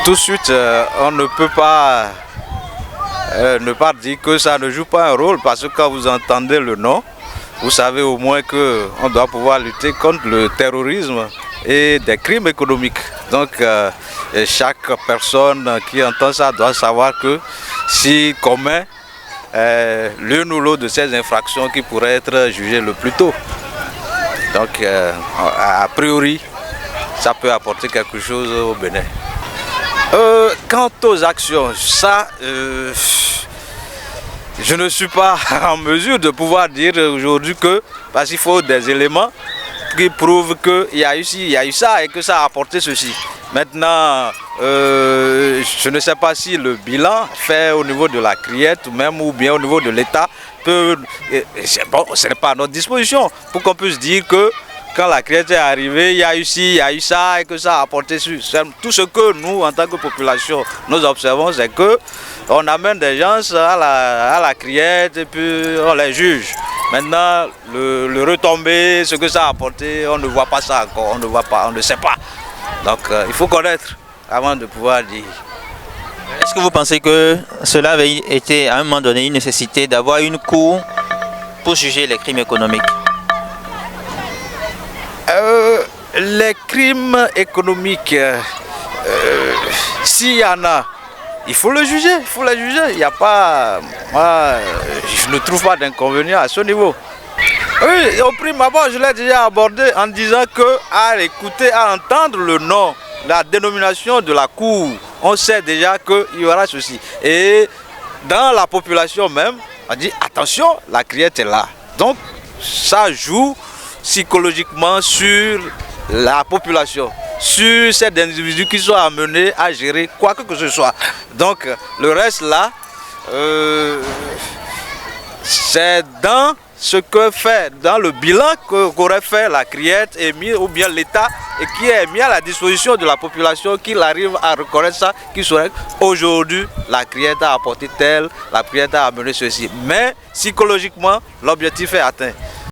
Tout de suite, on ne peut pas ne pas dire que ça ne joue pas un rôle parce que quand vous entendez le nom, vous savez au moins qu'on doit pouvoir lutter contre le terrorisme et des crimes économiques. Donc chaque personne qui entend ça doit savoir que s'il commet l'une ou l'autre de ces infractions qui pourraient être jugées le plus tôt. Donc a priori, ça peut apporter quelque chose au Bénin. Quant aux actions, ça, je ne suis pas en mesure de pouvoir dire aujourd'hui que, parce qu'il faut des éléments qui prouvent qu'il y a eu ci, il y a eu ça et que ça a apporté ceci. Maintenant, je ne sais pas si le bilan fait au niveau de la criette même ou bien au niveau de l'État peut, bon, ce n'est pas à notre disposition pour qu'on puisse dire que quand la criette est arrivée, il y a eu ci, il y a eu ça et que ça a apporté tout ce que nous, en tant que population, nous observons, c'est que on amène des gens à la criette et puis on les juge. Maintenant, le retombé, ce que ça a apporté, on ne voit pas ça encore, on ne voit pas, on ne sait pas. Donc il faut connaître avant de pouvoir dire. Est-ce que vous pensez que cela avait été à un moment donné une nécessité d'avoir une cour pour juger les crimes économiques? Les crimes économiques, s'il y en a, il faut le juger, il faut les juger. Il n'y a pas, moi, je ne trouve pas d'inconvénient à ce niveau. Oui, au prime abord, je l'ai déjà abordé en disant que à écouter, à entendre le nom, la dénomination de la cour, on sait déjà qu'il y aura ceci. Et dans la population même, on dit attention, la criette est là. Donc ça joue psychologiquement sur la population, sur ces individus qui sont amenés à gérer quoi que ce soit. Donc le reste là, c'est dans ce que fait, dans le bilan qu'aurait fait la criette ou bien l'État et qui est mis à la disposition de la population, qu'il arrive à reconnaître ça, qui serait aujourd'hui la criette a apporté tel, la criette a amené ceci. Mais psychologiquement, l'objectif est atteint.